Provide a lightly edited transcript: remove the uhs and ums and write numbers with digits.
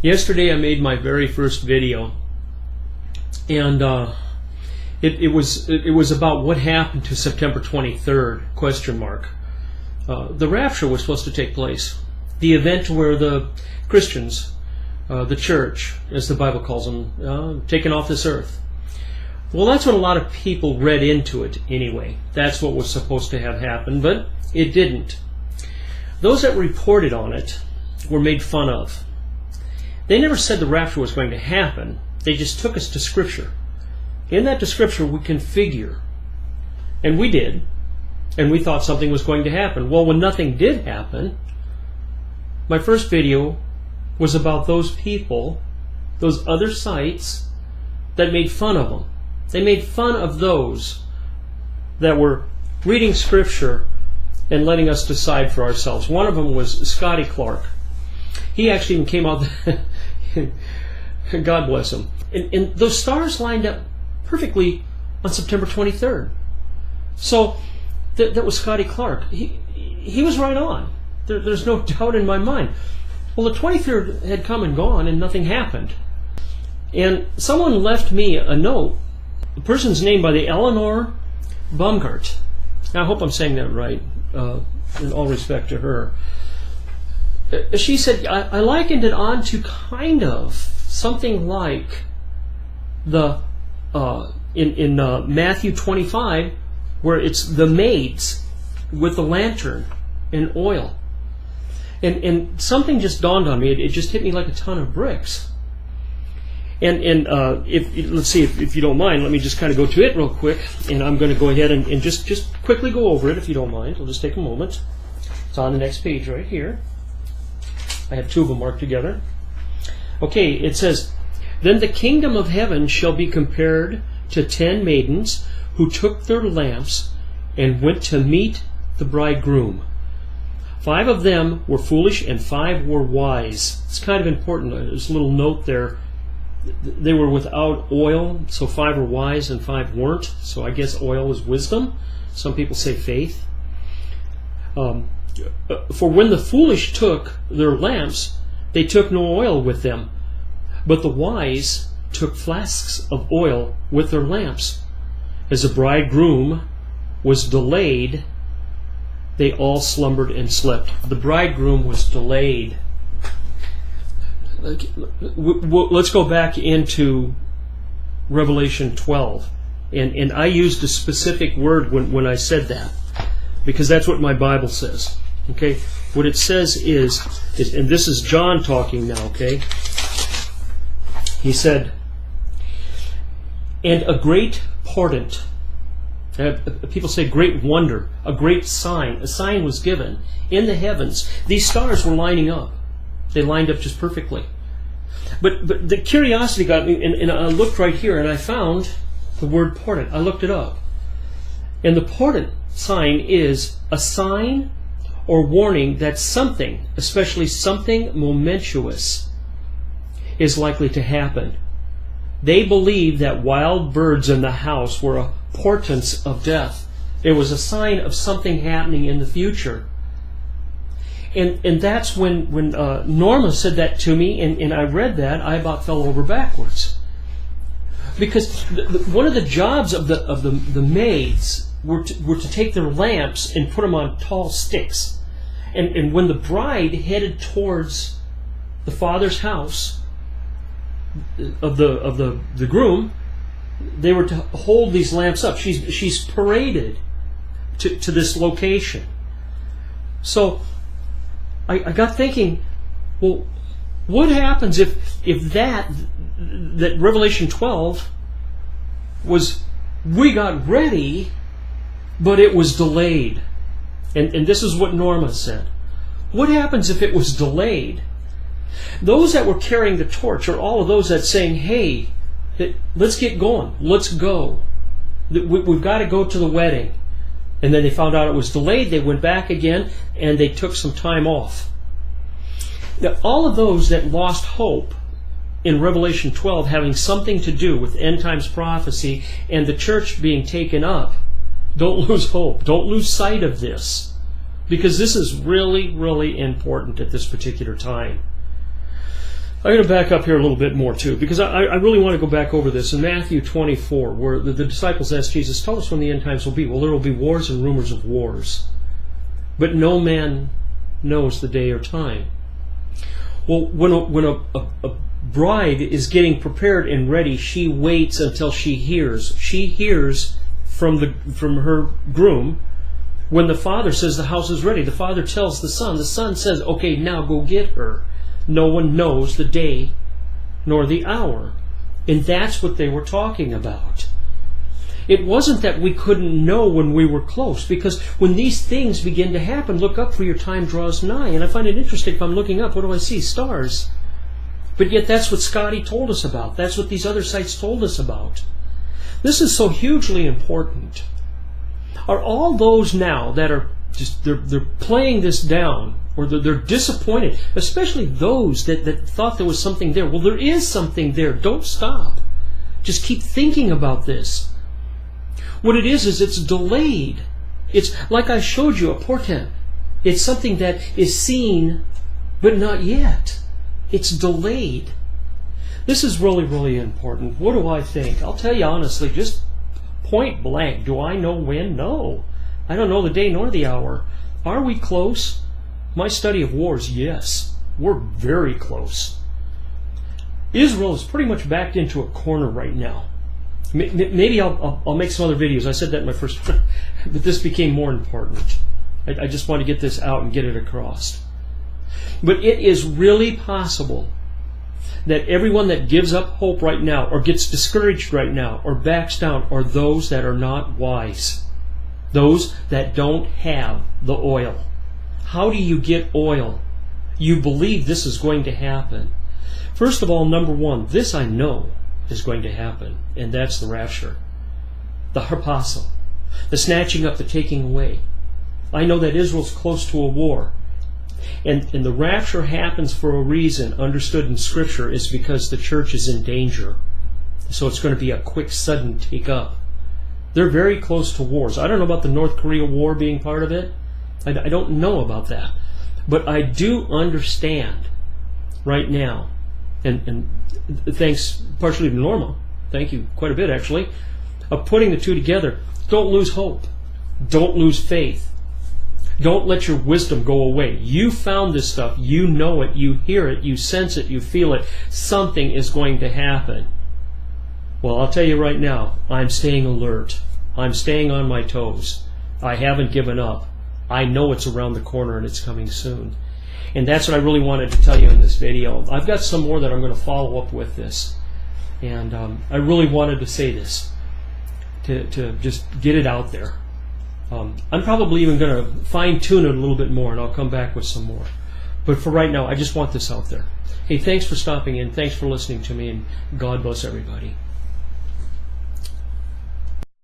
Yesterday I made my very first video, and it was about what happened to September 23rd, question mark. The rapture was supposed to take place. The event where the Christians, the church, as the Bible calls them, taken off this earth. Well, that's what a lot of people read into it anyway. That's what was supposed to have happened, but it didn't. Those that reported on it were made fun of. They never said the rapture was going to happen. They just took us to Scripture. In that to Scripture we can figure. And we did. And we thought something was going to happen. Well, when nothing did happen, my first video was about those people, those other sites, that made fun of them. They made fun of those that were reading Scripture and letting us decide for ourselves. One of them was Scotty Clark. He actually even came out, God bless him. And those stars lined up perfectly on September 23rd. So that was Scotty Clark. He was right on. There's no doubt in my mind. Well, the 23rd had come and gone and nothing happened. And someone left me a note. The person's name by the Eleanor Baumgart. Now, I hope I'm saying that right, in all respect to her. She said, I likened it on to kind of something like the in Matthew 25, where it's the maids with the lantern and oil. And something just dawned on me. It just hit me like a ton of bricks. And let's see, if you don't mind, let me just kind of go to it real quick. And I'm going to go ahead and just quickly go over it, if you don't mind. It'll just take a moment. It's on the next page right here. I have two of them marked together. Okay, it says, "Then the kingdom of heaven shall be compared to 10 maidens who took their lamps and went to meet the bridegroom. 5 of them were foolish and 5 were wise." It's kind of important. There's a little note there. They were without oil, so 5 were wise and 5 weren't. So I guess oil is wisdom. Some people say faith. For when the foolish took their lamps, they took no oil with them. But the wise took flasks of oil with their lamps. As the bridegroom was delayed, they all slumbered and slept. The bridegroom was delayed. Let's go back into Revelation 12. And I used a specific word when I said that, because that's what my Bible says. Okay, what it says is, and this is John talking now, okay? He said, "And a great portent," people say great wonder, a great sign. A sign was given in the heavens. These stars were lining up. They lined up just perfectly. But the curiosity got me, and I looked right here, and I found the word portent. I looked it up. And the portent sign is a sign or warning that something, especially something momentous, is likely to happen. They believed that wild birds in the house were a portents of death. It was a sign of something happening in the future. And that's when Norma said that to me, and I read that, I about fell over backwards. Because one of the jobs of the maids were to take their lamps and put them on tall sticks. And when the bride headed towards the father's house of the groom, they were to hold these lamps up. She's paraded to this location. So I got thinking, well, what happens if that Revelation 12 was, we got ready, but it was delayed? And this is what Norma said. What happens if it was delayed? Those that were carrying the torch are all of those that saying, hey, let's get going. Let's go. We've got to go to the wedding. And then they found out it was delayed. They went back again, and they took some time off. Now, all of those that lost hope in Revelation 12 having something to do with end times prophecy and the church being taken up, don't lose hope. Don't lose sight of this, because this is really, really important at this particular time. I'm going to back up here a little bit more too, because I really want to go back over this in Matthew 24, where the disciples asked Jesus, "Tell us when the end times will be." Well, there will be wars and rumors of wars, but no man knows the day or time. Well, when a bride is getting prepared and ready, she waits until she hears. She hears from her groom when the father says the house is ready. The father tells the son. The son says, "Okay, now go get her." No one knows the day nor the hour. And that's what they were talking about. It wasn't that we couldn't know when we were close, because when these things begin to happen, look up, for your time draws nigh. And I find it interesting, if I'm looking up, what do I see? Stars. But yet that's what Scotty told us about. That's what these other sites told us about. This is so hugely important. Are all those now that are just, they're playing this down, or they're disappointed, especially those that thought there was something there? Well, there is something there. Don't stop. Just keep thinking about this. What it is it's delayed. It's like I showed you, a portent. It's something that is seen, but not yet. It's delayed. This is really, really important. What do I think? I'll tell you honestly, just point blank. Do I know when? No. I don't know the day nor the hour. Are we close? My study of wars, yes. We're very close. Israel is pretty much backed into a corner right now. Maybe I'll make some other videos. I said that in my first one, but this became more important. I just want to get this out and get it across. But it is really possible that everyone that gives up hope right now, or gets discouraged right now, or backs down, are those that are not wise. Those that don't have the oil. How do you get oil? You believe this is going to happen. First of all, number one, this I know is going to happen, and that's the rapture. The harpazo. The snatching up, the taking away. I know that Israel's close to a war. And the rapture happens for a reason, understood in Scripture, is because the church is in danger. So it's going to be a quick, sudden take up. They're very close to wars. I don't know about the North Korea war being part of it. I don't know about that. But I do understand right now, and thanks partially to Norma, thank you quite a bit actually, of putting the two together. Don't lose hope. Don't lose faith. Don't let your wisdom go away. You found this stuff. You know it. You hear it. You sense it. You feel it. Something is going to happen. Well, I'll tell you right now, I'm staying alert. I'm staying on my toes. I haven't given up. I know it's around the corner and it's coming soon. And that's what I really wanted to tell you in this video. I've got some more that I'm going to follow up with this. And I really wanted to say this, to just get it out there. I'm probably even going to fine-tune it a little bit more, and I'll come back with some more. But for right now, I just want this out there. Hey, thanks for stopping in. Thanks for listening to me, and God bless everybody.